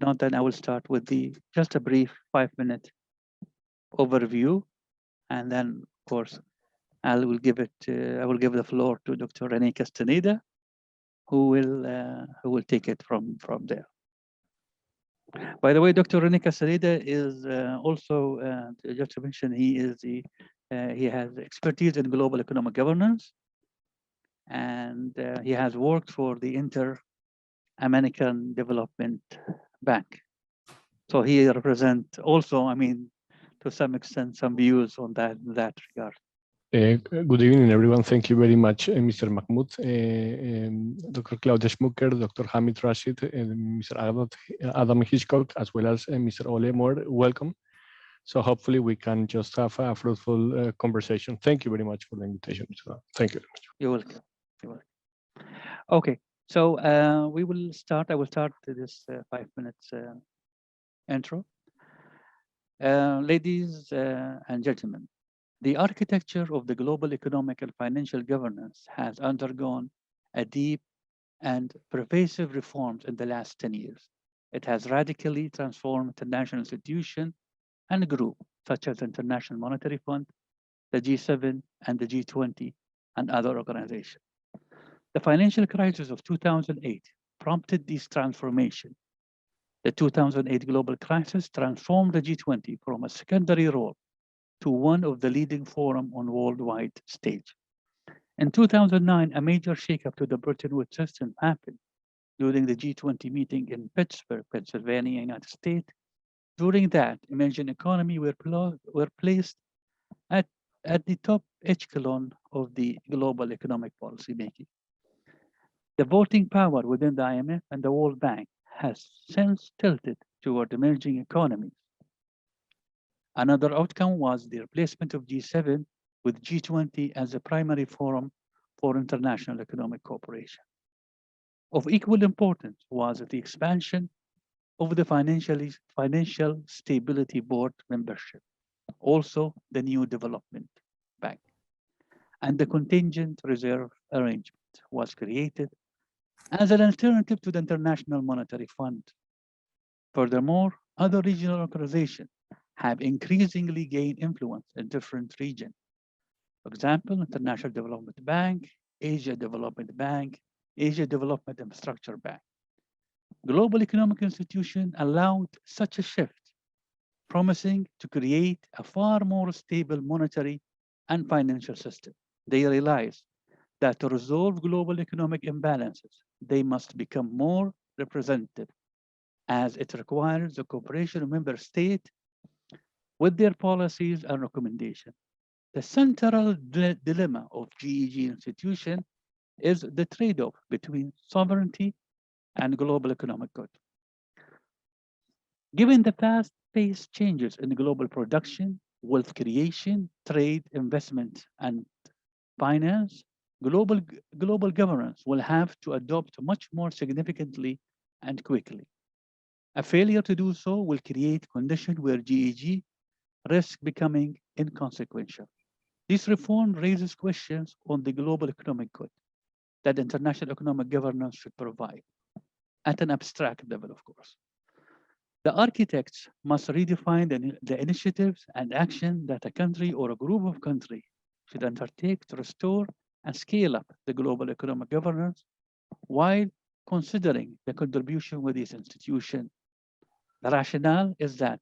not, then I will start with just a brief 5-minute overview, and then, of course, I will give the floor to Dr. Renee Castaneda, who will take it from there. By the way, Dr. Renee Castaneda is also, just to mention, he has expertise in global economic governance, and he has worked for the Inter-American Development Bank. So he represents also, I mean, to some extent, some views on that regard. Good evening, everyone. Thank you very much, Mr. Mahmood, Dr. Claudia Schmucker, Dr. Hamid Rashid, Mr. Adam Hitchcock, as well as Mr. Ole Moehr. Welcome. So hopefully we can just have a fruitful conversation. Thank you very much for the invitation, Mr. Thank you very much. You're welcome. You're welcome. Okay, so we will start. I will start this 5 minutes intro. Ladies and gentlemen, the architecture of the global economic and financial governance has undergone a deep and pervasive reforms in the last 10 years. It has radically transformed international institutions and groups such as the International Monetary Fund, the G7, and the G20, and other organizations. The financial crisis of 2008 prompted this transformation. The 2008 global crisis transformed the G20 from a secondary role to one of the leading forum on worldwide stage. In 2009, a major shakeup to the Bretton Woods system happened during the G20 meeting in Pittsburgh, Pennsylvania, United States. During that, emerging economies were placed at the top echelon of the global economic policy making. The voting power within the IMF and the World Bank has since tilted toward emerging economies. Another outcome was the replacement of G7 with G20 as a primary forum for international economic cooperation. Of equal importance was the expansion of the Financial Stability Board membership, also the new development bank. And the contingent reserve arrangement was created as an alternative to the International Monetary Fund. Furthermore, other regional organizations have increasingly gained influence in different regions. For example, International Development Bank, Asia Development Bank, Asia Development Infrastructure Bank. Global economic institutions allowed such a shift, promising to create a far more stable monetary and financial system. They realized that to resolve global economic imbalances, they must become more representative, as it requires the cooperation of member states with their policies and recommendations. The central dilemma of GEG institution is the trade-off between sovereignty and global economic good. Given the fast-paced changes in global production, wealth creation, trade, investment, and finance, global governance will have to adopt much more significantly and quickly. A failure to do so will create conditions where GEG risk becoming inconsequential. This reform raises questions on the global economic good that international economic governance should provide, at an abstract level, of course. The architects must redefine the initiatives and action that a country or a group of countries should undertake to restore and scale up the global economic governance while considering the contribution with this institution. The rationale is that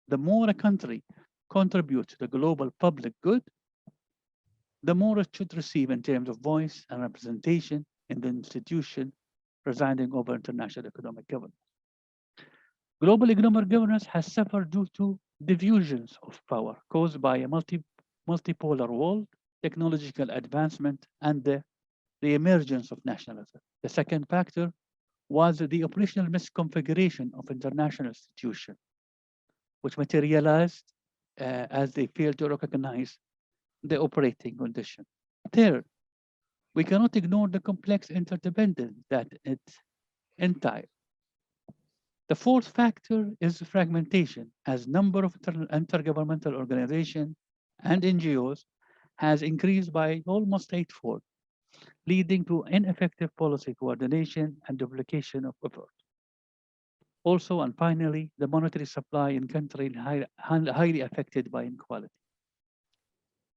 the more a country contributes to the global public good, the more it should receive in terms of voice and representation in the institution presiding over international economic governance. Global economic governance has suffered due to diffusions of power caused by a multipolar world, technological advancement, and the emergence of nationalism. The second factor was the operational misconfiguration of international institutions, which materialized as they failed to recognize the operating condition. Third, we cannot ignore the complex interdependence that it entails. The fourth factor is fragmentation, as number of intergovernmental organizations and NGOs has increased by almost eightfold, leading to ineffective policy coordination and duplication of effort. Also, and finally, the monetary supply in countries highly affected by inequality.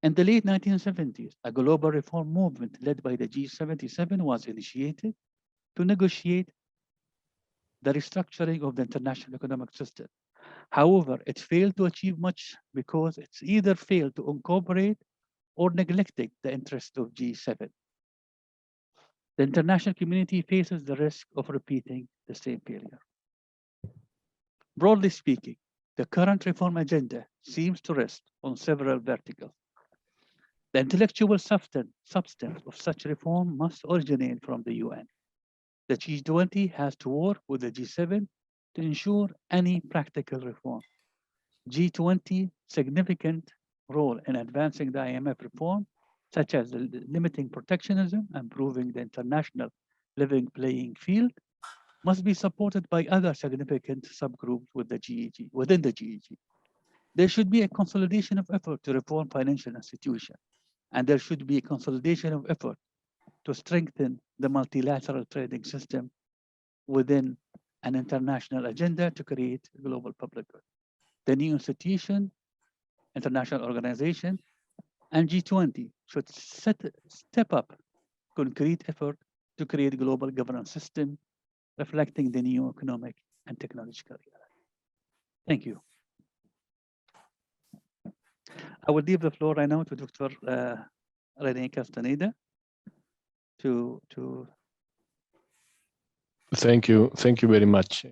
In the late 1970s, a global reform movement led by the G77 was initiated to negotiate the restructuring of the international economic system. However, it failed to achieve much because it's either failed to incorporate or neglected the interests of G7. The international community faces the risk of repeating the same failure. Broadly speaking, the current reform agenda seems to rest on several verticals. The intellectual substance of such reform must originate from the UN. The G20 has to work with the G7 to ensure any practical reform. G20 significant role in advancing the IMF reform, such as limiting protectionism and improving the international living playing field, must be supported by other significant subgroups within the GEG. There should be a consolidation of effort to reform financial institutions, and there should be a consolidation of effort to strengthen the multilateral trading system within an international agenda to create global public good. The new institution, international organization, and G20 should step up concrete effort to create a global governance system reflecting the new economic and technological era. Thank you. I will leave the floor right now to Dr. Renee Castaneda to Thank you very much.